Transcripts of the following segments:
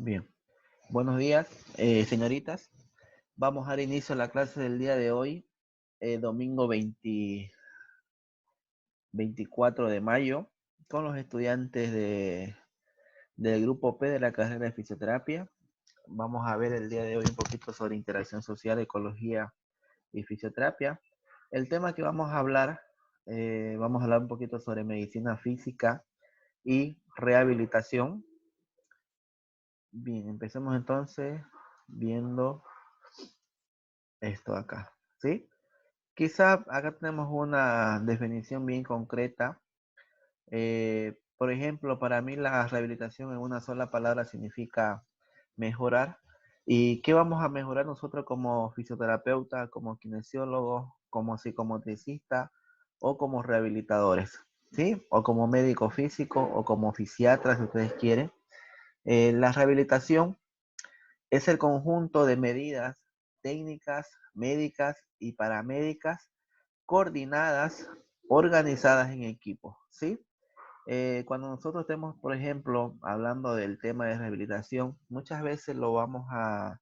Bien, buenos días, señoritas. Vamos a dar inicio a la clase del día de hoy, domingo 24 de mayo, con los estudiantes del grupo P de la carrera de fisioterapia. Vamos a ver el día de hoy un poquito sobre interacción social, ecología y fisioterapia. El tema que vamos a hablar un poquito sobre medicina física y rehabilitación. Bien, empecemos entonces viendo esto acá, ¿sí? Quizá acá tenemos una definición bien concreta. Por ejemplo, para mí la rehabilitación en una sola palabra significa mejorar. ¿Y qué vamos a mejorar nosotros como fisioterapeuta, como kinesiólogos, como psicomotricista o como rehabilitadores? ¿Sí? O como médico físico o como fisiatra, si ustedes quieren. La rehabilitación es el conjunto de medidas técnicas, médicas y paramédicas coordinadas, organizadas en equipo, ¿sí? Cuando nosotros estemos, por ejemplo, hablando del tema de rehabilitación, muchas veces lo vamos a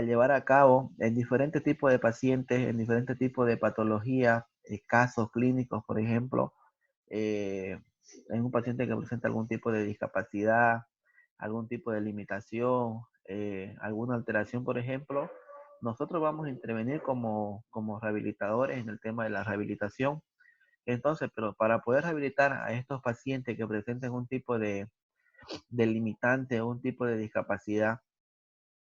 llevar a cabo en diferentes tipos de pacientes, en diferentes tipos de patologías, casos clínicos, por ejemplo, eh, en un paciente que presenta algún tipo de discapacidad, algún tipo de limitación, alguna alteración, por ejemplo, nosotros vamos a intervenir como rehabilitadores en el tema de la rehabilitación. Entonces, pero para poder rehabilitar a estos pacientes que presenten un tipo de limitante o un tipo de discapacidad,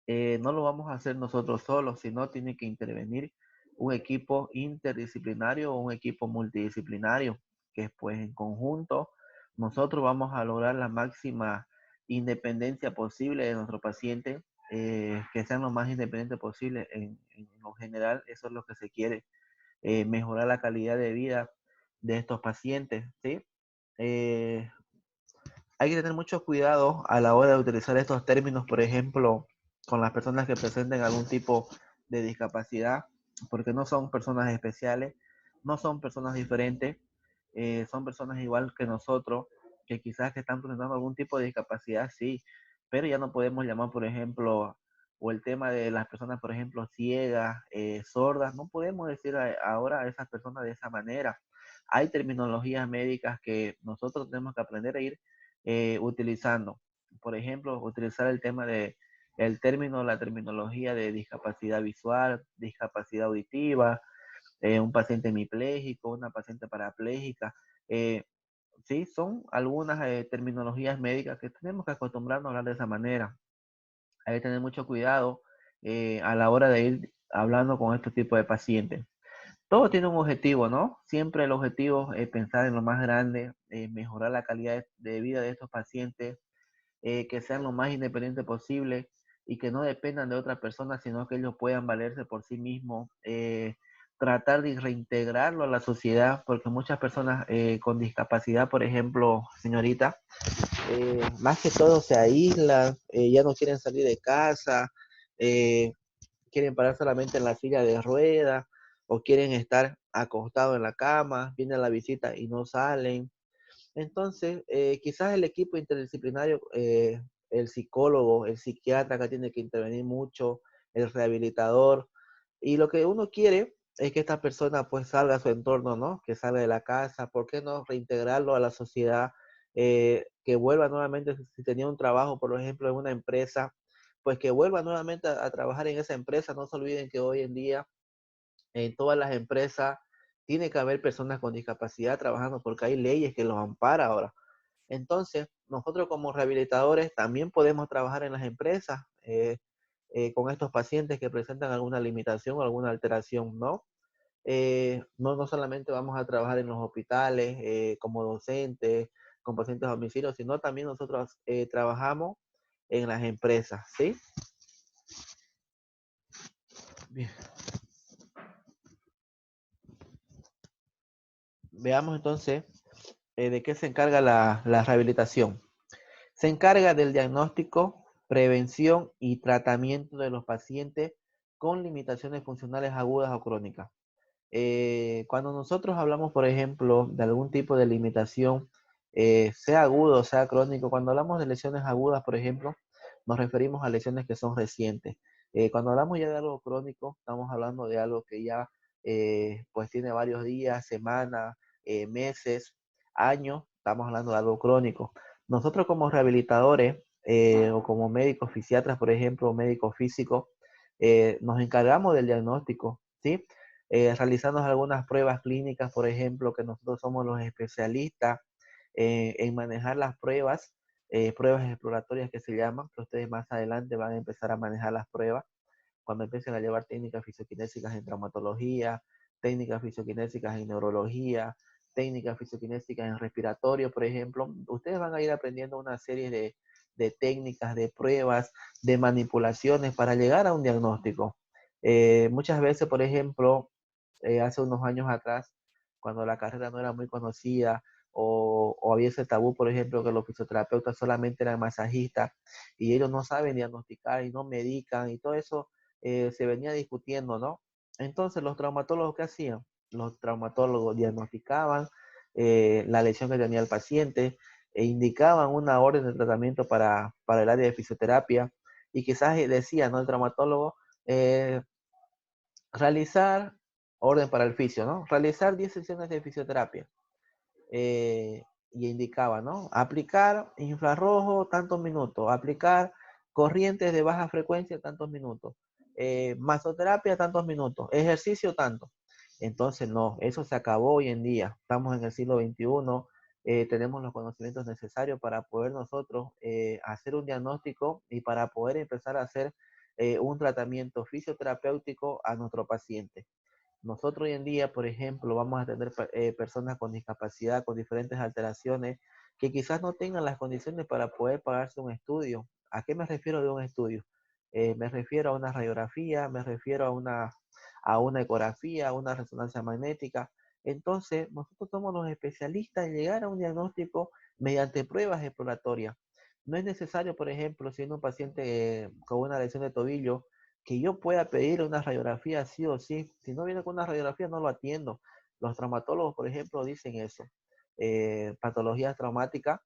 no lo vamos a hacer nosotros solos, sino tiene que intervenir un equipo interdisciplinario o un equipo multidisciplinario, que pues en conjunto nosotros vamos a lograr la máxima independencia posible de nuestro paciente, que sean lo más independientes posible. En lo general, eso es lo que se quiere, mejorar la calidad de vida de estos pacientes, ¿sí? Eh, Hay que tener mucho cuidado a la hora de utilizar estos términos, por ejemplo, con las personas que presenten algún tipo de discapacidad, porque no son personas especiales, no son personas diferentes, son personas igual que nosotros, que quizás que están presentando algún tipo de discapacidad, sí, pero ya no podemos llamar, por ejemplo, o el tema de las personas, por ejemplo, ciegas, sordas, no podemos decir ahora a esas personas de esa manera. Hay terminologías médicas que nosotros tenemos que aprender a ir utilizando. Por ejemplo, utilizar el tema de la terminología de discapacidad visual, discapacidad auditiva, un paciente hemipléjico, una paciente parapléjica. Eh, sí, son algunas terminologías médicas que tenemos que acostumbrarnos a hablar de esa manera. Hay que tener mucho cuidado a la hora de ir hablando con este tipo de pacientes. Todo tiene un objetivo, ¿no? Siempre el objetivo es pensar en lo más grande, mejorar la calidad de vida de estos pacientes, que sean lo más independientes posible y que no dependan de otra persona, sino que ellos puedan valerse por sí mismos, tratar de reintegrarlo a la sociedad, porque muchas personas con discapacidad, por ejemplo, señorita, más que todo se aíslan, ya no quieren salir de casa, eh, quieren parar solamente en la silla de ruedas o quieren estar acostados en la cama, viene la visita y no salen. Entonces, quizás el equipo interdisciplinario, el psicólogo, el psiquiatra que tiene que intervenir mucho, el rehabilitador, y lo que uno quiere es que esta persona pues salga a su entorno, ¿no? Que salga de la casa, ¿por qué no reintegrarlo a la sociedad? Que vuelva nuevamente, si tenía un trabajo, por ejemplo, en una empresa, pues que vuelva nuevamente a trabajar en esa empresa. No se olviden que hoy en día en todas las empresas tiene que haber personas con discapacidad trabajando porque hay leyes que los amparan ahora. Entonces, nosotros como rehabilitadores también podemos trabajar en las empresas con estos pacientes que presentan alguna limitación o alguna alteración, ¿no? No solamente vamos a trabajar en los hospitales como docentes, con pacientes a domicilio, sino también nosotros trabajamos en las empresas, ¿sí? Bien. Veamos entonces de qué se encarga la rehabilitación. Se encarga del diagnóstico, prevención y tratamiento de los pacientes con limitaciones funcionales agudas o crónicas. Cuando nosotros hablamos, por ejemplo, de algún tipo de limitación, sea agudo o sea crónico, cuando hablamos de lesiones agudas, por ejemplo, nos referimos a lesiones que son recientes. Cuando hablamos ya de algo crónico, estamos hablando de algo que ya pues tiene varios días, semanas, meses, años, estamos hablando de algo crónico. Nosotros como rehabilitadores o como médicos fisiatras, por ejemplo, médicos físicos, nos encargamos del diagnóstico, ¿sí? Realizando algunas pruebas clínicas, por ejemplo, que nosotros somos los especialistas en manejar las pruebas exploratorias que se llaman, que ustedes más adelante van a empezar a manejar las pruebas cuando empiecen a llevar técnicas fisiokinésicas en traumatología, técnicas fisiokinésicas en neurología, técnicas fisiokinésicas en respiratorio, por ejemplo. Ustedes van a ir aprendiendo una serie de técnicas, de pruebas, de manipulaciones para llegar a un diagnóstico. Muchas veces, por ejemplo, hace unos años atrás, cuando la carrera no era muy conocida, o había ese tabú, por ejemplo, que los fisioterapeutas solamente eran masajistas y ellos no saben diagnosticar y no medican y todo eso se venía discutiendo, ¿no? Entonces, los traumatólogos, ¿qué hacían? Los traumatólogos diagnosticaban la lesión que tenía el paciente e indicaban una orden de tratamiento para el área de fisioterapia y quizás decía, ¿no? El traumatólogo, eh, realizar, orden para el fisio, ¿no? Realizar 10 sesiones de fisioterapia y indicaba, ¿no? Aplicar infrarrojo tantos minutos, aplicar corrientes de baja frecuencia tantos minutos, masoterapia tantos minutos, ejercicio tanto. Entonces, no, eso se acabó hoy en día. Estamos en el siglo XXI, tenemos los conocimientos necesarios para poder nosotros hacer un diagnóstico y para poder empezar a hacer un tratamiento fisioterapéutico a nuestro paciente. Nosotros hoy en día, por ejemplo, vamos a tener personas con discapacidad, con diferentes alteraciones, que quizás no tengan las condiciones para poder pagarse un estudio. ¿A qué me refiero de un estudio? Me refiero a una radiografía, me refiero a una ecografía, a una resonancia magnética. Entonces, nosotros somos los especialistas en llegar a un diagnóstico mediante pruebas exploratorias. No es necesario, por ejemplo, siendo un paciente con una lesión de tobillo, que yo pueda pedir una radiografía sí o sí. Si no viene con una radiografía, no lo atiendo. Los traumatólogos, por ejemplo, dicen eso. Patologías traumáticas.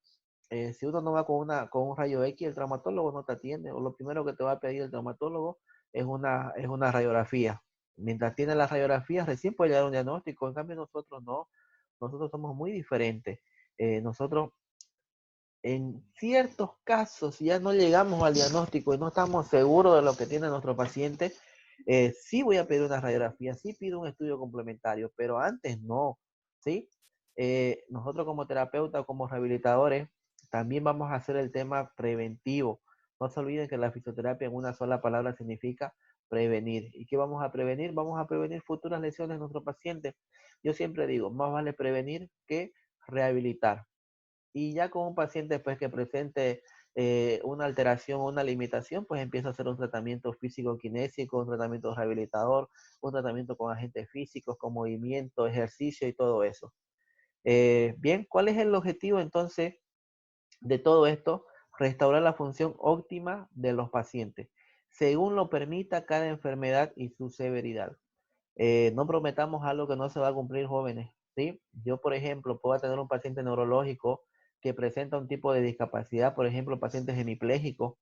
Si uno no va con un rayo X, el traumatólogo no te atiende. O lo primero que te va a pedir el traumatólogo es una radiografía. Mientras tiene la radiografía, recién puede llegar a un diagnóstico. En cambio, nosotros no. Nosotros somos muy diferentes. Nosotros en ciertos casos, si ya no llegamos al diagnóstico y no estamos seguros de lo que tiene nuestro paciente, sí voy a pedir una radiografía, sí pido un estudio complementario, pero antes no, ¿sí? Nosotros como terapeutas, como rehabilitadores, también vamos a hacer el tema preventivo. No se olviden que la fisioterapia en una sola palabra significa prevenir. ¿Y qué vamos a prevenir? Vamos a prevenir futuras lesiones de nuestro paciente. Yo siempre digo, más vale prevenir que rehabilitar. Y ya con un paciente pues que presente una alteración o una limitación, pues empieza a hacer un tratamiento físico kinésico, un tratamiento rehabilitador, un tratamiento con agentes físicos, con movimiento, ejercicio y todo eso. Bien, ¿cuál es el objetivo entonces de todo esto? Restaurar la función óptima de los pacientes, según lo permita cada enfermedad y su severidad. No prometamos algo que no se va a cumplir, jóvenes, ¿sí? Yo, por ejemplo, puedo tener un paciente neurológico que presenta un tipo de discapacidad, por ejemplo, pacientes hemipléjicos,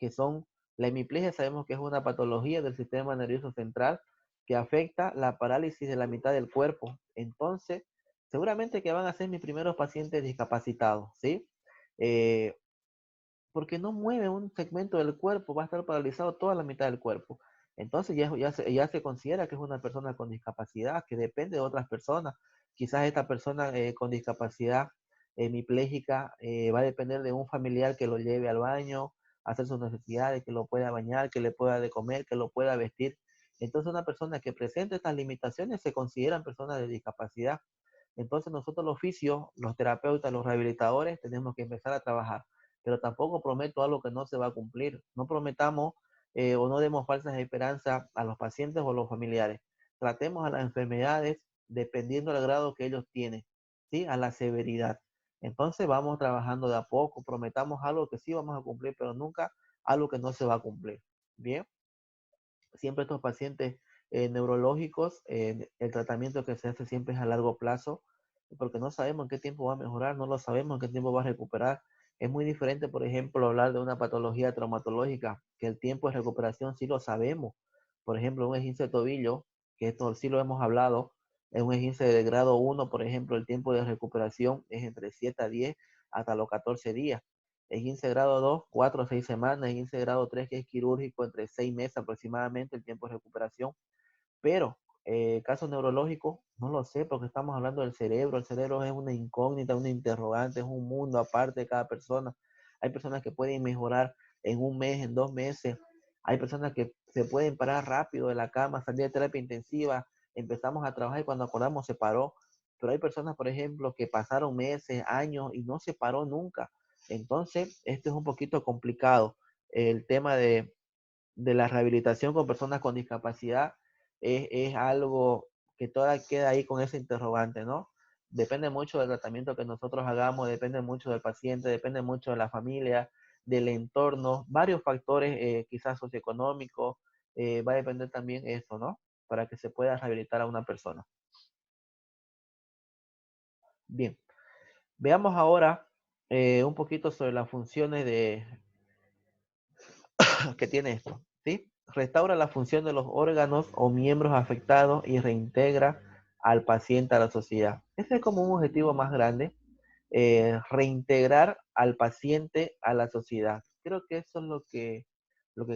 que son, la hemiplegia sabemos que es una patología del sistema nervioso central que afecta la parálisis de la mitad del cuerpo. Entonces, seguramente que van a ser mis primeros pacientes discapacitados, ¿sí? Eh, porque no mueve un segmento del cuerpo, va a estar paralizado toda la mitad del cuerpo. Entonces ya se considera que es una persona con discapacidad, que depende de otras personas. Quizás esta persona con discapacidad hemipléjica va a depender de un familiar que lo lleve al baño, a hacer sus necesidades, que lo pueda bañar, que le pueda de comer, que lo pueda vestir. Entonces una persona que presenta estas limitaciones se consideran personas de discapacidad. Entonces nosotros los fisios, los terapeutas, los rehabilitadores, tenemos que empezar a trabajar, pero tampoco prometo algo que no se va a cumplir. No prometamos o no demos falsas esperanzas a los pacientes o a los familiares. Tratemos a las enfermedades dependiendo del grado que ellos tienen, ¿sí? A la severidad. Entonces vamos trabajando de a poco, prometamos algo que sí vamos a cumplir, pero nunca algo que no se va a cumplir. Bien, siempre estos pacientes neurológicos, el tratamiento que se hace siempre es a largo plazo, porque no sabemos en qué tiempo va a mejorar, no lo sabemos en qué tiempo va a recuperar. Es muy diferente, por ejemplo, hablar de una patología traumatológica, que el tiempo de recuperación sí lo sabemos. Por ejemplo, un esguince de tobillo, que esto sí lo hemos hablado, en un esguince de grado 1, por ejemplo, el tiempo de recuperación es entre 7 a 10 hasta los 14 días. Esguince de grado 2, 4 a 6 semanas. Esguince de grado 3, que es quirúrgico, entre 6 meses aproximadamente el tiempo de recuperación. Pero casos neurológicos, no lo sé, porque estamos hablando del cerebro. El cerebro es una incógnita, una interrogante, es un mundo aparte de cada persona. Hay personas que pueden mejorar en un mes, en 2 meses. Hay personas que se pueden parar rápido de la cama, salir de terapia intensiva. Empezamos a trabajar y cuando acordamos se paró. Pero hay personas, por ejemplo, que pasaron meses, años y no se paró nunca. Entonces, esto es un poquito complicado. El tema de la rehabilitación con personas con discapacidad es algo que todavía queda ahí con ese interrogante, ¿no? Depende mucho del tratamiento que nosotros hagamos, depende mucho del paciente, depende mucho de la familia, del entorno, varios factores, quizás socioeconómicos, va a depender también eso, ¿no? Para que se pueda rehabilitar a una persona. Bien, veamos ahora un poquito sobre las funciones que tiene esto, ¿sí? Restaura la función de los órganos o miembros afectados y reintegra al paciente a la sociedad. Ese es como un objetivo más grande, reintegrar al paciente a la sociedad. Creo que eso es lo que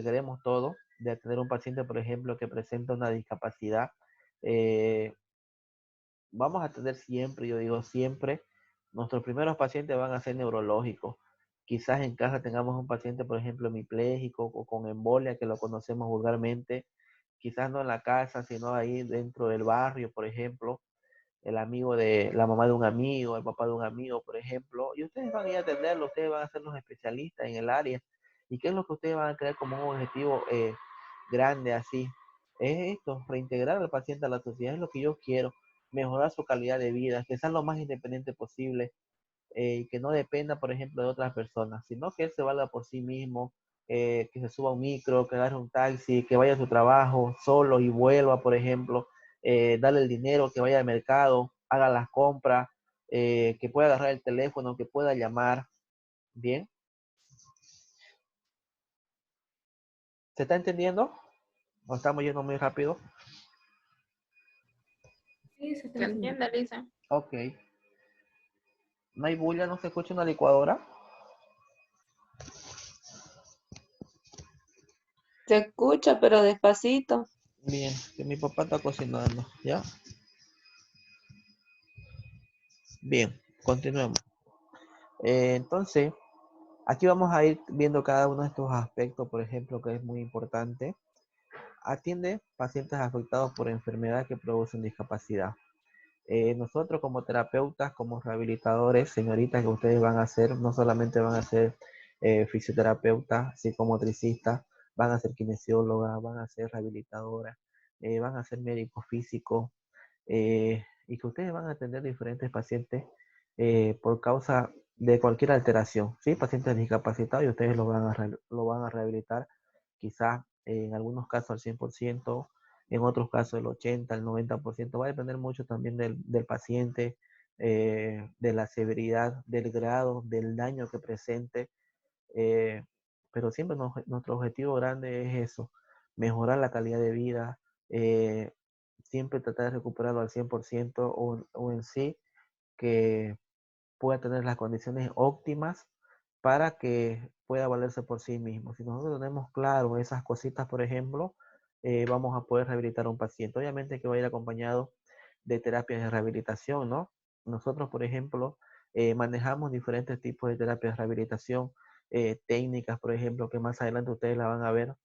queremos todos, de tener un paciente, por ejemplo, que presenta una discapacidad. Eh, Vamos a tener siempre, yo digo siempre, nuestros primeros pacientes van a ser neurológicos. Quizás en casa tengamos un paciente, por ejemplo, hemipléjico o con embolia, que lo conocemos vulgarmente. Quizás no en la casa, sino ahí dentro del barrio, por ejemplo, el amigo de la mamá de un amigo, el papá de un amigo, por ejemplo. Y ustedes van a ir a atenderlo, ustedes van a ser los especialistas en el área. ¿Y qué es lo que ustedes van a crear como un objetivo grande así? Es esto, reintegrar al paciente a la sociedad, es lo que yo quiero, mejorar su calidad de vida, que sea lo más independiente posible, y que no dependa, por ejemplo, de otras personas, sino que él se valga por sí mismo, que se suba a un micro, que agarre un taxi, que vaya a su trabajo solo y vuelva, por ejemplo, darle el dinero, que vaya al mercado, haga las compras, que pueda agarrar el teléfono, que pueda llamar. Bien, ¿se está entendiendo? ¿O estamos yendo muy rápido? Sí, se está ¿Se entendiendo. entiende, Lisa? Ok. ¿No hay bulla? ¿No se escucha una licuadora? Se escucha, pero despacito. Bien, que mi papá está cocinando, ¿ya? Bien, continuemos. Entonces, aquí vamos a ir viendo cada uno de estos aspectos, por ejemplo, que es muy importante. Atiende pacientes afectados por enfermedades que producen discapacidad. Nosotros como terapeutas, como rehabilitadores, señoritas, que ustedes van a ser, no solamente van a ser fisioterapeutas, psicomotricistas, van a ser kinesiólogas, van a ser rehabilitadoras, van a ser médicos físicos, y que ustedes van a atender diferentes pacientes por causa de cualquier alteración, ¿sí? Pacientes discapacitados y ustedes lo van a rehabilitar quizás en algunos casos al 100%, en otros casos el 80, el 90%, va a depender mucho también del paciente, de la severidad, del grado, del daño que presente, eh, pero siempre nuestro objetivo grande es eso, mejorar la calidad de vida, eh, siempre tratar de recuperarlo al 100% o en sí, que pueda tener las condiciones óptimas para que pueda valerse por sí mismo. Si nosotros tenemos claro esas cositas, por ejemplo, vamos a poder rehabilitar a un paciente. Obviamente que va a ir acompañado de terapias de rehabilitación, ¿no? Nosotros, por ejemplo, manejamos diferentes tipos de terapias de rehabilitación, técnicas, por ejemplo, que más adelante ustedes la van a ver,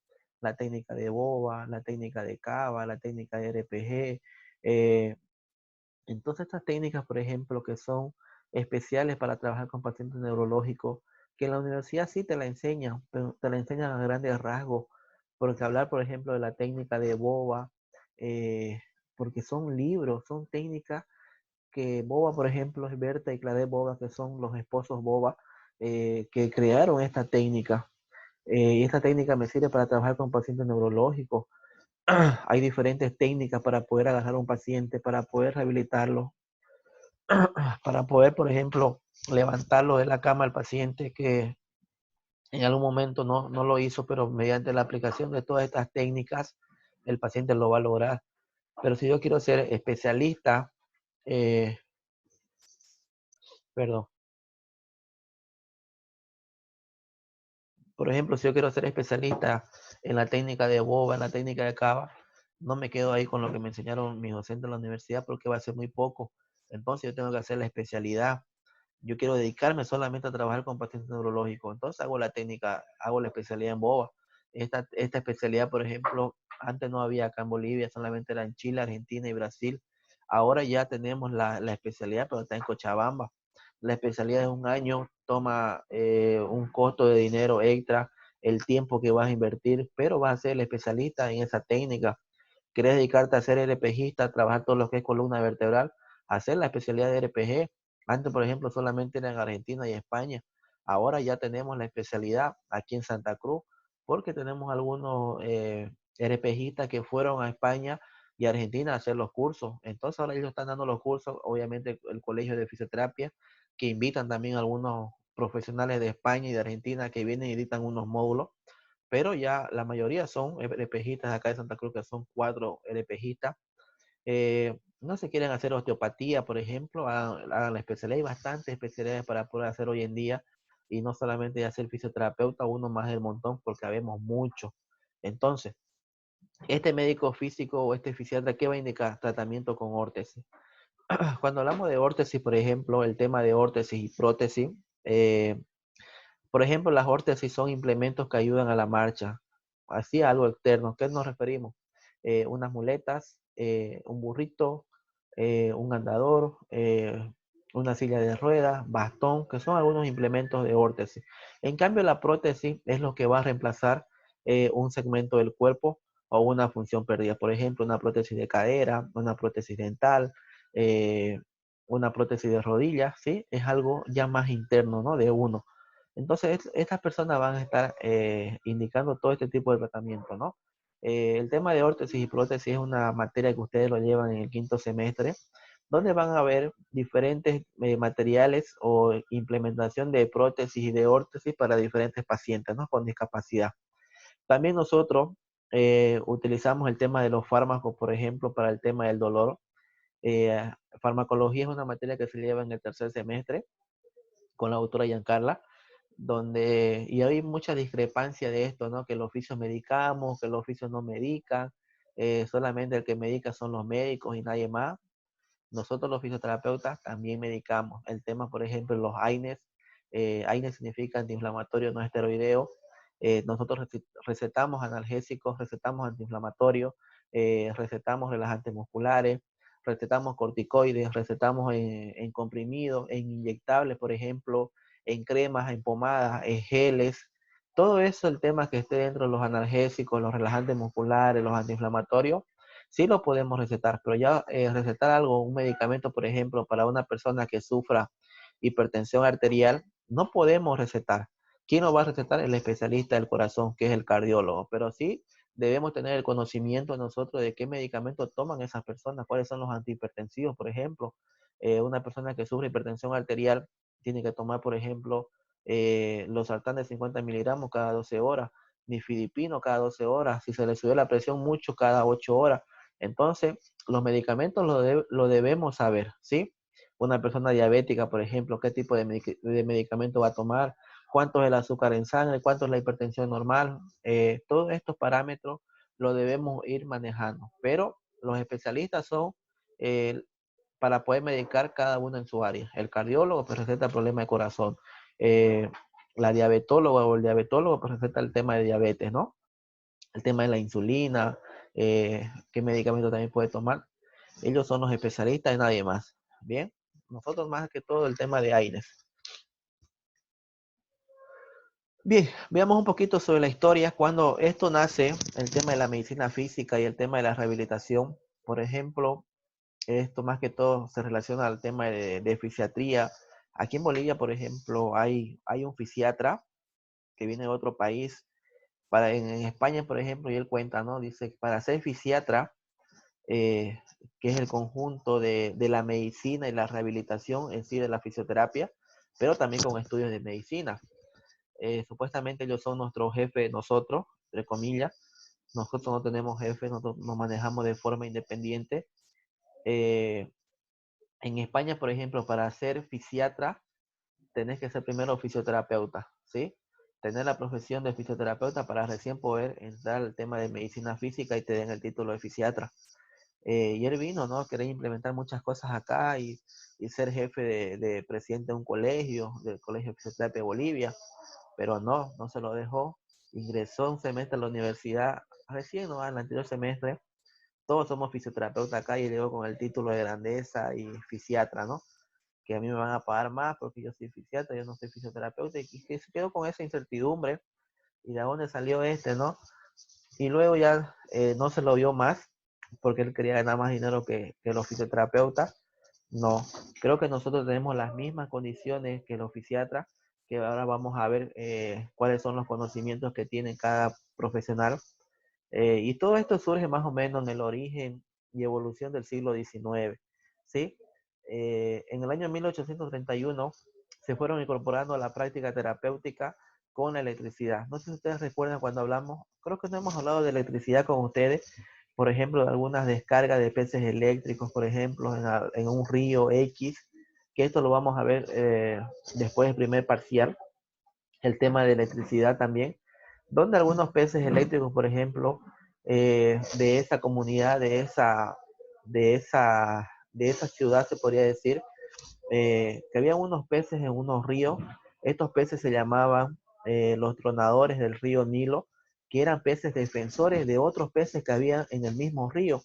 la técnica de BOBA, la técnica de CABA, la técnica de RPG. Entonces, estas técnicas, por ejemplo, que son especiales para trabajar con pacientes neurológicos, que en la universidad sí te la enseñan, pero te la enseñan a grandes rasgos, porque hablar, por ejemplo, de la técnica de BOBA, eh, porque son libros, son técnicas que BOBA, por ejemplo, es Berta y Claude BOBA, que son los esposos BOBA, que crearon esta técnica. Y esta técnica me sirve para trabajar con pacientes neurológicos. Hay diferentes técnicas para poder agarrar a un paciente, para poder rehabilitarlo. para poder, por ejemplo, levantarlo de la cama al paciente que en algún momento no lo hizo, pero mediante la aplicación de todas estas técnicas, el paciente lo va a lograr. Pero si yo quiero ser especialista, perdón, por ejemplo, si yo quiero ser especialista en la técnica de boba, en la técnica de cava, no me quedo ahí con lo que me enseñaron mis docentes en la universidad porque va a ser muy poco. Entonces yo tengo que hacer la especialidad. Yo quiero dedicarme solamente a trabajar con pacientes neurológicos. Entonces hago la técnica, hago la especialidad en boba. Esta especialidad, por ejemplo, antes no había acá en Bolivia, solamente era en Chile, Argentina y Brasil. Ahora ya tenemos la especialidad, pero está en Cochabamba. La especialidad es un año, toma un costo de dinero extra, el tiempo que vas a invertir, pero vas a ser el especialista en esa técnica. ¿Quieres dedicarte a ser RPGista, trabajar todo lo que es columna vertebral? Hacer la especialidad de RPG. Antes, por ejemplo, solamente era en Argentina y España. Ahora ya tenemos la especialidad aquí en Santa Cruz, porque tenemos algunos RPGistas que fueron a España y Argentina a hacer los cursos. Entonces ahora ellos están dando los cursos, obviamente el Colegio de Fisioterapia, que invitan también a algunos profesionales de España y de Argentina que vienen y editan unos módulos, pero ya la mayoría son RPGistas acá de Santa Cruz, que son 4 RPGistas. No se quieren hacer osteopatía, por ejemplo, hagan la especialidad. Hay bastantes especialidades para poder hacer hoy en día y no solamente hacer fisioterapeuta, uno más del montón, porque habemos mucho. Entonces, este médico físico o este fisiatra, ¿qué va a indicar? Tratamiento con órtesis. Cuando hablamos de órtesis, por ejemplo, el tema de órtesis y prótesis, por ejemplo, las órtesis son implementos que ayudan a la marcha, así algo externo. ¿Qué nos referimos? Unas muletas, un burrito, un andador, una silla de ruedas, bastón, que son algunos implementos de órtesis. En cambio, la prótesis es lo que va a reemplazar un segmento del cuerpo o una función perdida. Por ejemplo, una prótesis de cadera, una prótesis dental, eh, una prótesis de rodilla, ¿sí? Es algo ya más interno, ¿no? De uno. Entonces, estas personas van a estar indicando todo este tipo de tratamiento, ¿no? El tema de órtesis y prótesis es una materia que ustedes lo llevan en el quinto semestre, donde van a ver diferentes materiales o implementación de prótesis y de órtesis para diferentes pacientes, ¿no? Con discapacidad. También nosotros utilizamos el tema de los fármacos, por ejemplo, para el tema del dolor. Farmacología es una materia que se lleva en el tercer semestre con la doctora Giancarla, donde, y hay mucha discrepancia de esto, ¿no? Que los oficios medicamos, que los oficios no medican, solamente el que medica son los médicos y nadie más. Nosotros los fisioterapeutas también medicamos. El tema, por ejemplo, los AINES. AINES significa antiinflamatorio no esteroideo. Nosotros recetamos analgésicos, recetamos antiinflamatorios, recetamos relajantes musculares, recetamos corticoides, recetamos en comprimidos, en inyectables, por ejemplo, en cremas, en pomadas, en geles. Todo eso, el tema que esté dentro de los analgésicos, los relajantes musculares, los antiinflamatorios, sí lo podemos recetar, pero ya recetar algo, un medicamento, por ejemplo, para una persona que sufra hipertensión arterial, no podemos recetar. ¿Quién lo va a recetar? El especialista del corazón, que es el cardiólogo, pero sí debemos tener el conocimiento nosotros de qué medicamentos toman esas personas, cuáles son los antihipertensivos, por ejemplo. Una persona que sufre hipertensión arterial tiene que tomar, por ejemplo, los sartán de 50 miligramos cada 12 horas, nifedipino cada 12 horas, si se le subió la presión mucho cada 8 horas. Entonces, los medicamentos lo debemos saber, ¿sí? Una persona diabética, por ejemplo, qué tipo de medicamento va a tomar, cuánto es el azúcar en sangre, cuánto es la hipertensión normal, todos estos parámetros lo debemos ir manejando, pero los especialistas son eh, para poder medicar cada uno en su área. El cardiólogo pues receta problema de corazón, eh, la diabetóloga o el diabetólogo pues receta el tema de diabetes, ¿no? El tema de la insulina, qué medicamento también puede tomar. Ellos son los especialistas y nadie más. Bien, nosotros más que todo el tema de AINES. Bien, veamos un poquito sobre la historia. Cuando esto nace, el tema de la medicina física y el tema de la rehabilitación, por ejemplo, esto más que todo se relaciona al tema de fisiatría. Aquí en Bolivia, por ejemplo, hay un fisiatra que viene de otro país. En España, por ejemplo, y él cuenta, ¿no? Dice, para ser fisiatra que es el conjunto de la medicina y la rehabilitación en sí de la fisioterapia, pero también con estudios de medicina. Supuestamente ellos son nuestro jefe, nosotros, entre comillas. Nosotros no tenemos jefe, nosotros nos manejamos de forma independiente. Eh, en España, por ejemplo, para ser fisiatra, tenés que ser primero fisioterapeuta, ¿sí? Tener la profesión de fisioterapeuta para recién poder entrar al tema de medicina física y te den el título de fisiatra. Y él vino, ¿no? Quería implementar muchas cosas acá y ser jefe de presidente de un colegio, del Colegio de Fisioterapia de Bolivia, pero no se lo dejó. Ingresó un semestre a la universidad, recién, ¿no? El anterior semestre. Todos somos fisioterapeutas acá y llegó con el título de grandeza y fisiatra, ¿no? Que a mí me van a pagar más porque yo soy fisiatra, yo no soy fisioterapeuta, y que se quedó con esa incertidumbre. ¿Y de dónde salió este, no? Y luego ya no se lo vio más porque él quería ganar más dinero que los fisioterapeutas. No, creo que nosotros tenemos las mismas condiciones que los fisiatras, que ahora vamos a ver cuáles son los conocimientos que tiene cada profesional. Y todo esto surge más o menos en el origen y evolución del siglo XIX, ¿sí? En el año 1831 se fueron incorporando a la práctica terapéutica con la electricidad. No sé si ustedes recuerdan cuando hablamos, creo que no hemos hablado de electricidad con ustedes, por ejemplo, de algunas descargas de peces eléctricos, por ejemplo, en un río X, que esto lo vamos a ver después del primer parcial, el tema de electricidad también, donde algunos peces eléctricos, por ejemplo, de esa comunidad, de esa ciudad, se podría decir, que había unos peces en unos ríos. Estos peces se llamaban los tronadores del río Nilo, que eran peces defensores de otros peces que había en el mismo río,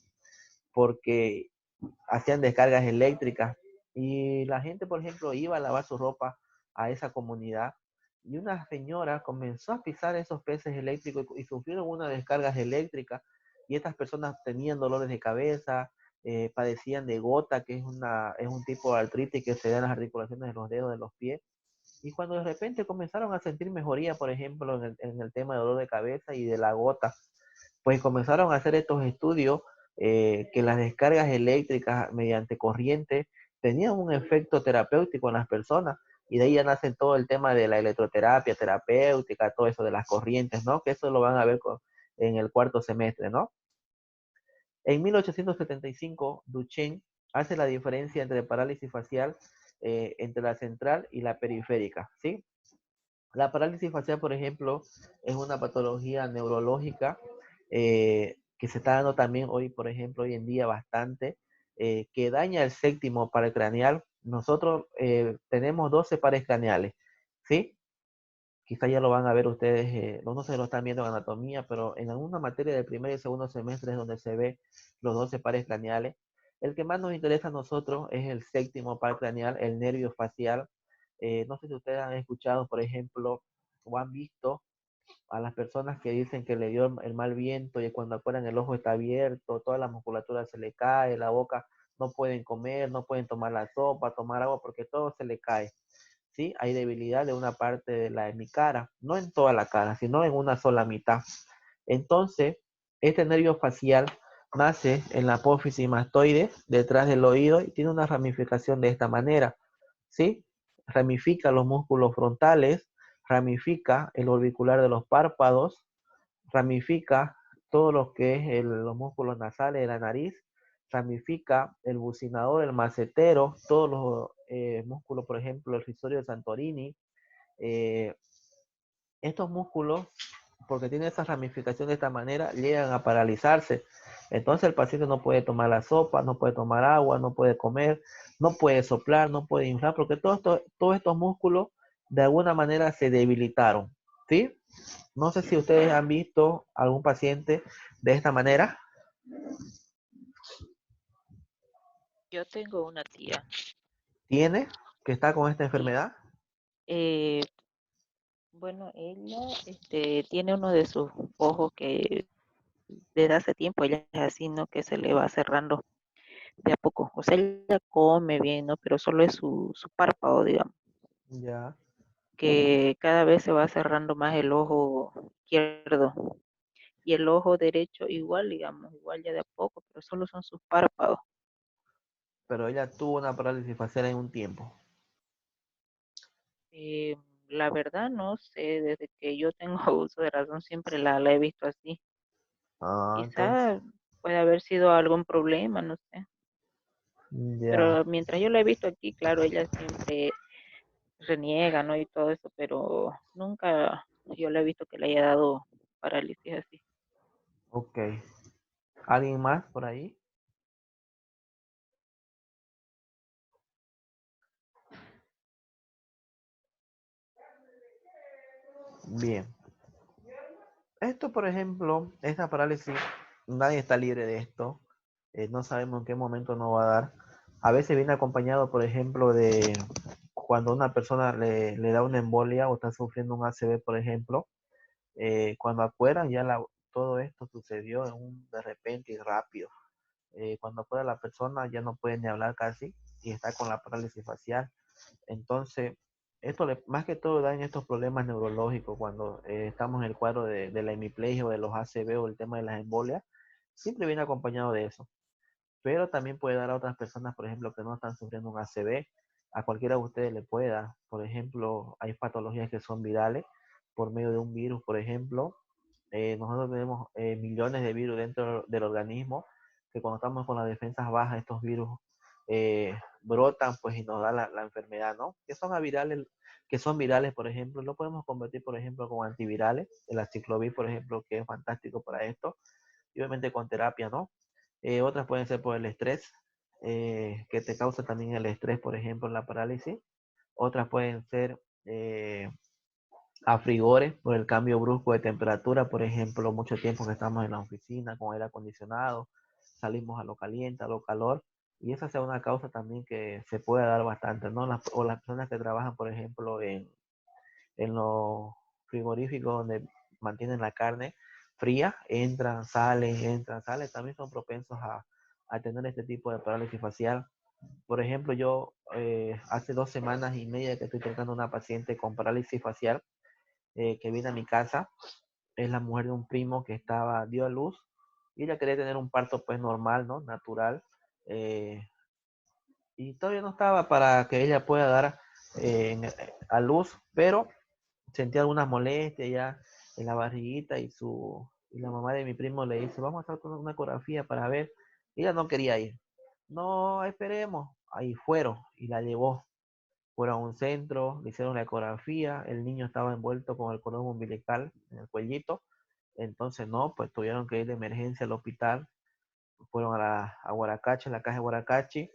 porque hacían descargas eléctricas y la gente, por ejemplo, iba a lavar su ropa a esa comunidad y una señora comenzó a pisar esos peces eléctricos y sufrieron unas descargas eléctricas y estas personas tenían dolores de cabeza, padecían de gota, que es un tipo de artritis que se da en las articulaciones de los dedos de los pies. Y cuando de repente comenzaron a sentir mejoría, por ejemplo, en el tema de dolor de cabeza y de la gota, pues comenzaron a hacer estos estudios que las descargas eléctricas mediante corriente tenían un efecto terapéutico en las personas y de ahí ya nace todo el tema de la electroterapia terapéutica, todo eso de las corrientes, ¿no? Que eso lo van a ver en el cuarto semestre, ¿no? En 1875, Duchenne hace la diferencia entre parálisis facial, entre la central y la periférica, ¿sí? La parálisis facial, por ejemplo, es una patología neurológica que se está dando también hoy, por ejemplo, hoy en día bastante, que daña el séptimo par craneal. Nosotros tenemos 12 pares craneales, ¿sí? Quizá ya lo van a ver ustedes, no se lo están viendo en anatomía, pero en alguna materia del primer y segundo semestre es donde se ve los 12 pares craneales. El que más nos interesa a nosotros es el séptimo par craneal, el nervio facial. No sé si ustedes han escuchado, por ejemplo, o han visto a las personas que dicen que le dio el mal viento y cuando acuerdan el ojo está abierto, toda la musculatura se le cae, la boca, no pueden comer, no pueden tomar la sopa, tomar agua porque todo se le cae. ¿Sí? Hay debilidad de una parte de mi cara, no en toda la cara, sino en una sola mitad. Entonces, este nervio facial nace en la apófisis mastoide, detrás del oído, y tiene una ramificación de esta manera, ¿sí? Ramifica los músculos frontales, ramifica el orbicular de los párpados, ramifica todo lo que es los músculos nasales de la nariz, ramifica el bucinador, el macetero, todos los músculos, por ejemplo, el risorio de Santorini. eh, Estos músculos, porque tienen esa ramificación de esta manera, llegan a paralizarse. Entonces el paciente no puede tomar la sopa, no puede tomar agua, no puede comer, no puede soplar, no puede inflar, porque todos estos músculos de alguna manera se debilitaron, ¿sí? No sé si ustedes han visto algún paciente de esta manera. Yo tengo una tía. ¿Tiene que está con esta Sí. enfermedad? Bueno, ella tiene uno de sus ojos que desde hace tiempo ella es así, ¿no? Que se le va cerrando de a poco. O sea, ella come bien, ¿no? Pero solo es su párpado, digamos, Ya. que cada vez se va cerrando más el ojo izquierdo. Y el ojo derecho igual, digamos, igual ya de a poco, pero solo son sus párpados. Pero ella tuvo una parálisis facial en un tiempo. Eh, la verdad no sé, desde que yo tengo uso de razón siempre la he visto así. Entonces, Quizá puede haber sido algún problema, no sé. ya, Pero mientras yo la he visto aquí, claro, ella siempre reniega, ¿no? Y todo eso, pero nunca yo le he visto que le haya dado parálisis así. ok. ¿Alguien más por ahí? Bien. Esto, por ejemplo, esta parálisis, nadie está libre de esto. No sabemos en qué momento nos va a dar. A veces viene acompañado, por ejemplo, de cuando una persona le da una embolia o está sufriendo un ACV, por ejemplo. Cuando acuerdan, todo esto sucedió de repente y rápido. Cuando acuerda la persona, ya no puede ni hablar casi y está con la parálisis facial. Entonces, más que todo da en estos problemas neurológicos cuando estamos en el cuadro de la hemiplegia o de los ACV o el tema de las embolias, siempre viene acompañado de eso. Pero también puede dar a otras personas, por ejemplo, que no están sufriendo un ACV. A cualquiera de ustedes le puede dar. Por ejemplo, hay patologías que son virales por medio de un virus, por ejemplo. Nosotros tenemos millones de virus dentro del organismo que cuando estamos con las defensas bajas, estos virus brotan pues y nos da la enfermedad, ¿no? Que son virales, por ejemplo, lo podemos convertir, por ejemplo, con antivirales, el aciclovir, por ejemplo, que es fantástico para esto, y obviamente con terapia, ¿no? Otras pueden ser por el estrés, que te causa también el estrés, por ejemplo, la parálisis. Otras pueden ser a frigores por el cambio brusco de temperatura, por ejemplo, mucho tiempo que estamos en la oficina con aire acondicionado, salimos a lo caliente, a lo calor, y esa sea una causa también que se puede dar bastante, ¿no? O las personas que trabajan, por ejemplo, en los frigoríficos donde mantienen la carne fría, entran, salen, también son propensos a tener este tipo de parálisis facial. Por ejemplo, yo hace 2 semanas y media que estoy tratando a una paciente con parálisis facial que viene a mi casa, es la mujer de un primo que dio a luz y ella quería tener un parto pues normal, ¿no? Natural. eh, y todavía no estaba para que ella pueda dar a luz, pero sentía algunas molestias ya en la barriguita y la mamá de mi primo le dice, vamos a hacer una ecografía para ver. Y ella no quería ir. No, esperemos. Ahí fueron y la llevó. Fueron a un centro, le hicieron la ecografía, el niño estaba envuelto con el cordón umbilical en el cuellito, entonces no, pues tuvieron que ir de emergencia al hospital, fueron a Guaracachi, a la caja de Guaracachi,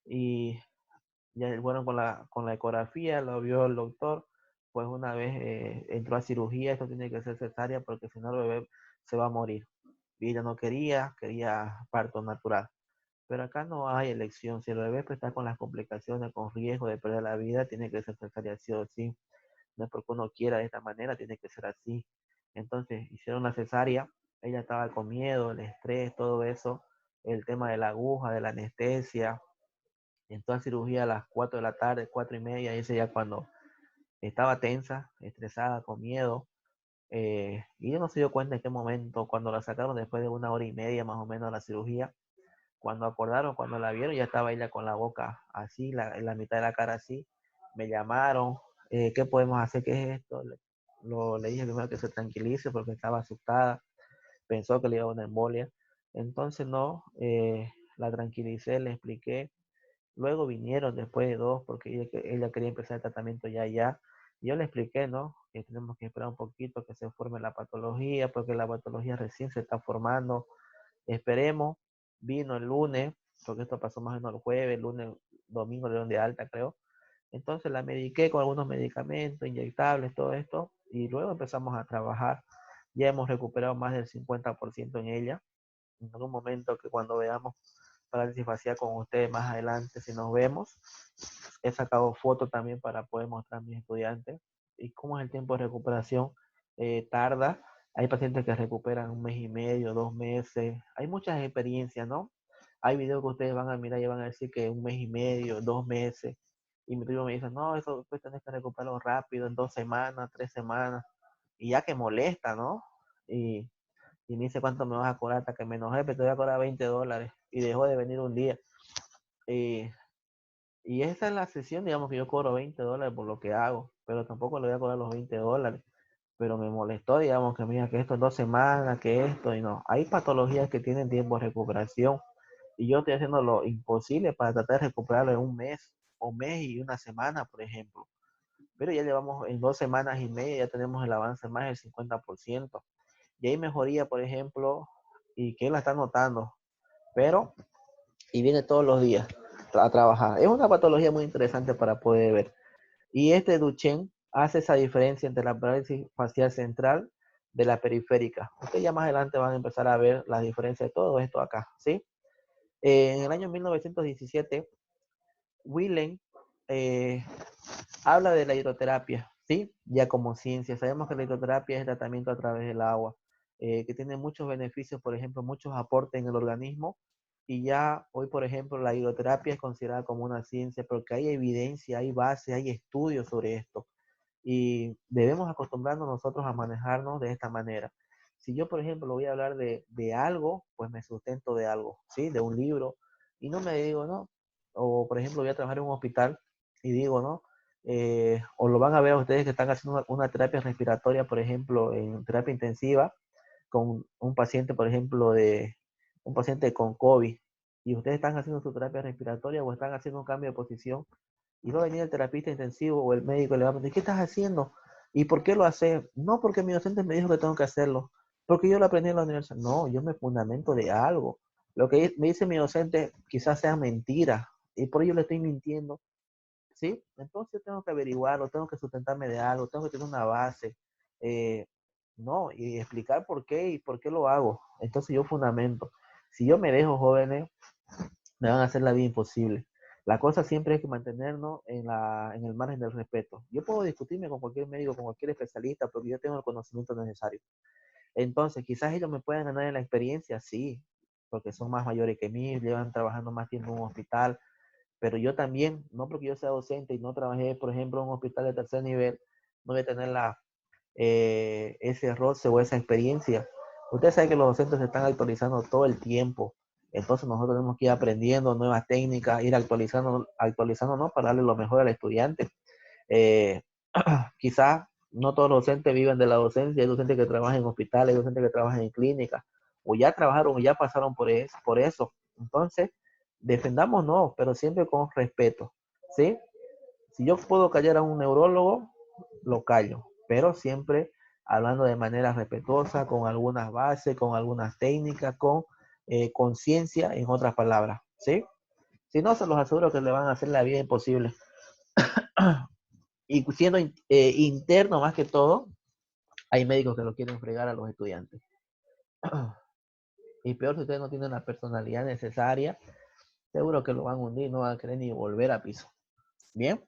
y ya fueron con la ecografía, lo vio el doctor, pues una vez entró a cirugía, esto tiene que ser cesárea porque si no el bebé se va a morir. Y ella no quería parto natural. Pero acá no hay elección. Si el bebé pues, está con las complicaciones, con riesgo de perder la vida, tiene que ser cesárea sí o sí. No es porque uno quiera de esta manera, tiene que ser así. Entonces hicieron la cesárea, ella estaba con miedo, el estrés, todo eso, el tema de la aguja, de la anestesia. Entró a cirugía a las 4 de la tarde, 4:30, y ese ya cuando estaba tensa, estresada, con miedo. Y ella no se dio cuenta en qué momento, cuando la sacaron después de 1 hora y media más o menos de la cirugía, cuando acordaron, cuando la vieron, ya estaba ella con la boca así, en la mitad de la cara así. Me llamaron, ¿qué podemos hacer? ¿Qué es esto? Le dije primero que se tranquilice porque estaba asustada, pensó que le iba a una embolia. Entonces no, la tranquilicé, le expliqué. Luego vinieron después de 2 porque ella quería empezar el tratamiento ya. Y yo le expliqué, ¿no? Que tenemos que esperar un poquito que se forme la patología porque la patología recién se está formando. Esperemos. Vino el lunes, porque esto pasó más o menos el jueves, el lunes, domingo le dieron de alta, creo. Entonces la mediqué con algunos medicamentos, inyectables, todo esto, y luego empezamos a trabajar. Ya hemos recuperado más del 50% en ella. En algún momento que cuando veamos parálisis facial con ustedes más adelante, si nos vemos, he sacado fotos también para poder mostrar a mis estudiantes. Y cómo es el tiempo de recuperación, tarda. Hay pacientes que recuperan 1 mes y medio, 2 meses. Hay muchas experiencias, ¿no? Hay videos que ustedes van a mirar y van a decir que 1 mes y medio, 2 meses. Y mi primo me dice, no, eso pues tenés que recuperarlo rápido, en 2 semanas, 3 semanas. Y ya que molesta, ¿no? Y Y me dice, ¿cuánto me vas a cobrar? Hasta que me enojé, pero te voy a cobrar $20. Y dejó de venir un día. Y esa es la sesión, digamos que yo cobro $20 por lo que hago, pero tampoco le voy a cobrar los $20. Pero me molestó, digamos, que mira, que esto en 2 semanas, que esto, y no. Hay patologías que tienen tiempo de recuperación, y yo estoy haciendo lo imposible para tratar de recuperarlo en un mes, o mes y una semana, por ejemplo. Pero ya llevamos en 2 semanas y media, ya tenemos el avance más del 50%. Y hay mejoría, por ejemplo, y que él la está notando, pero, y viene todos los días a trabajar. Es una patología muy interesante para poder ver. Y este Duchenne hace esa diferencia entre la parálisis facial central de la periférica. Ustedes ya más adelante van a empezar a ver la diferencia de todo esto acá, ¿sí? En el año 1917, Willen habla de la hidroterapia, ¿sí? Ya como ciencia. Sabemos que la hidroterapia es el tratamiento a través del agua, que tiene muchos beneficios, por ejemplo, muchos aportes en el organismo. Y ya hoy, por ejemplo, la hidroterapia es considerada como una ciencia porque hay evidencia, hay base, hay estudios sobre esto. Y debemos acostumbrarnos nosotros a manejarnos de esta manera. Si yo, por ejemplo, voy a hablar de algo, pues me sustento de algo, ¿sí? De un libro. Y no me digo, ¿no? O, por ejemplo, voy a trabajar en un hospital y digo, ¿no? O lo van a ver ustedes que están haciendo una terapia respiratoria, por ejemplo, en terapia intensiva, con un paciente, por ejemplo, un paciente con COVID, y ustedes están haciendo su terapia respiratoria o están haciendo un cambio de posición, y va a venir el terapista intensivo o el médico y le va a preguntar, ¿qué estás haciendo? ¿Y por qué lo haces? No, porque mi docente me dijo que tengo que hacerlo, porque yo lo aprendí en la universidad. No, yo me fundamento de algo. Lo que me dice mi docente quizás sea mentira, y por ello le estoy mintiendo, ¿sí? Entonces tengo que averiguarlo, tengo que sustentarme de algo, tengo que tener una base, eh, ¿no? Y explicar por qué y por qué lo hago. Entonces yo fundamento. Si yo me dejo, jóvenes, me van a hacer la vida imposible. La cosa siempre es que mantenernos en el margen del respeto. Yo puedo discutirme con cualquier médico, con cualquier especialista, porque yo tengo el conocimiento necesario. Entonces, quizás ellos me puedan ganar en la experiencia, sí, porque son más mayores que mí, llevan trabajando más tiempo en un hospital, pero yo también, no porque yo sea docente y no trabajé, por ejemplo, en un hospital de tercer nivel, no voy a tener ese roce o esa experiencia. Ustedes saben que los docentes se están actualizando todo el tiempo, entonces nosotros tenemos que ir aprendiendo nuevas técnicas, ir actualizándonos para darle lo mejor al estudiante. Eh, Quizás no todos los docentes viven de la docencia, hay docentes que trabajan en hospitales, hay docentes que trabajan en clínicas, o ya trabajaron o ya pasaron por eso. Entonces, defendámonos, pero siempre con respeto, ¿sí? Si yo puedo callar a un neurólogo, lo callo, pero siempre hablando de manera respetuosa, con algunas bases, con algunas técnicas, con conciencia, en otras palabras, ¿sí? Si no, se los aseguro que le van a hacer la vida imposible. Y siendo interno más que todo, hay médicos que lo quieren fregar a los estudiantes. Y peor si ustedes no tienen la personalidad necesaria, seguro que lo van a hundir, no van a querer ni volver a piso. Bien.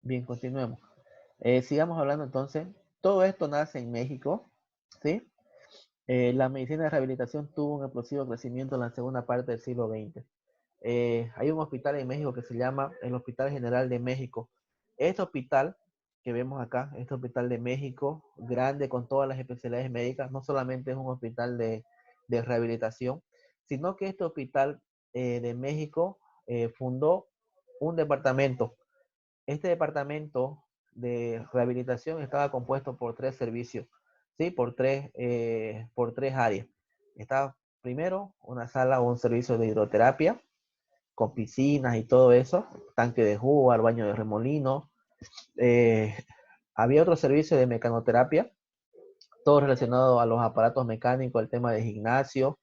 Bien, continuemos. Sigamos hablando entonces. Todo esto nace en México, ¿sí? La medicina de rehabilitación tuvo un explosivo crecimiento en la segunda parte del siglo XX. Hay un hospital en México que se llama el Hospital General de México. Este hospital que vemos acá, este hospital de México, grande con todas las especialidades médicas, no solamente es un hospital de rehabilitación, sino que este hospital de México fundó un departamento. Este departamento de rehabilitación estaba compuesto por 3 servicios, ¿sí? Por tres áreas. Estaba primero una sala o un servicio de hidroterapia, con piscinas y todo eso, tanque de jugo, al baño de remolino. Eh, Había otro servicio de mecanoterapia, todo relacionado a los aparatos mecánicos, el tema de gimnasio.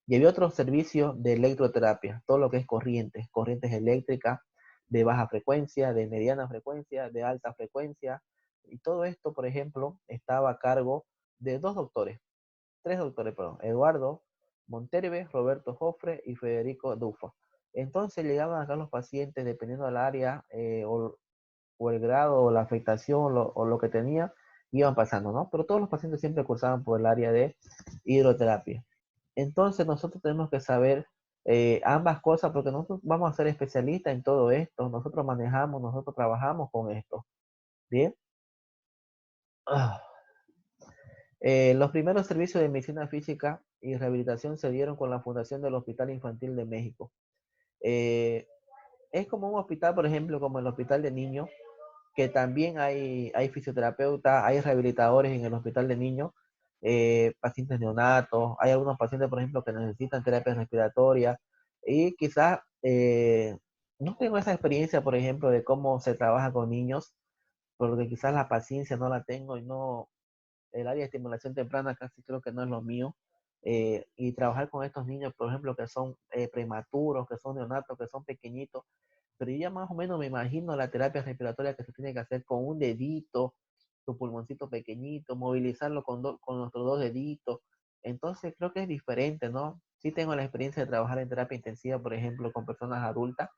Y había otros servicios de electroterapia, todo lo que es corrientes eléctricas de baja frecuencia, de mediana frecuencia, de alta frecuencia. Y todo esto, por ejemplo, estaba a cargo de tres doctores, perdón, Eduardo Monterve, Roberto Jofre y Federico Dufa. Entonces llegaban acá los pacientes, dependiendo del área o el grado o la afectación o lo que tenía, iban pasando, ¿no? Pero todos los pacientes siempre cursaban por el área de hidroterapia. Entonces nosotros tenemos que saber ambas cosas porque nosotros vamos a ser especialistas en todo esto, nosotros manejamos, nosotros trabajamos con esto. ¿Bien? Los primeros servicios de medicina física y rehabilitación se dieron con la fundación del Hospital Infantil de México. Es como un hospital, por ejemplo, como el Hospital de Niños, que también hay fisioterapeutas, hay rehabilitadores en el Hospital de Niños, pacientes neonatos, hay algunos pacientes, por ejemplo, que necesitan terapia respiratoria y quizás no tengo esa experiencia, por ejemplo, de cómo se trabaja con niños, porque quizás la paciencia no la tengo y no, el área de estimulación temprana casi creo que no es lo mío. Y trabajar con estos niños, por ejemplo, que son prematuros, que son neonatos, que son pequeñitos, pero yo ya más o menos me imagino la terapia respiratoria que se tiene que hacer con un dedito, tu pulmoncito pequeñito, movilizarlo con nuestros dos deditos. Entonces creo que es diferente, ¿no? Sí tengo la experiencia de trabajar en terapia intensiva, por ejemplo, con personas adultas,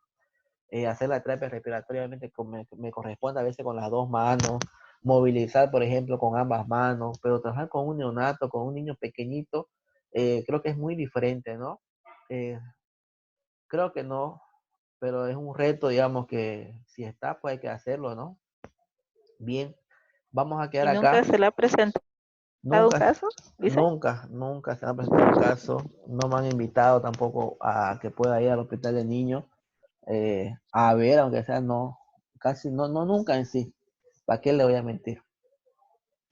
hacer la terapia respiratoria obviamente me corresponde a veces con las dos manos, movilizar, por ejemplo, con ambas manos, pero trabajar con un neonato, con un niño pequeñito, creo que es muy diferente, ¿no? Eh, Creo que no, pero es un reto, digamos, que si está, pues hay que hacerlo, ¿no? Bien, vamos a quedar ¿Y nunca acá. se le ha presentado un Nunca, caso? Dice. nunca se ha presentado un caso, no me han invitado tampoco a que pueda ir al hospital de niños a ver, aunque sea no, casi no, no, nunca en sí. ¿Para qué le voy a mentir?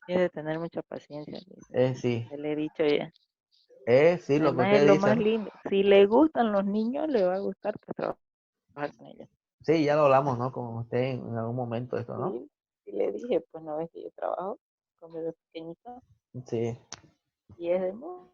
Tiene de tener mucha paciencia, dice. Sí, Ya le he dicho ya. sí, lo que Además es usted lo dice, más ¿no? lindo. Si le gustan los niños, le va a gustar pues, trabajar con ellos. Sí, ya lo hablamos, ¿no? Con usted en algún momento esto, ¿no? Sí, y le dije, pues no ves que yo trabajo con bebés pequeñitos Sí, y es de mucho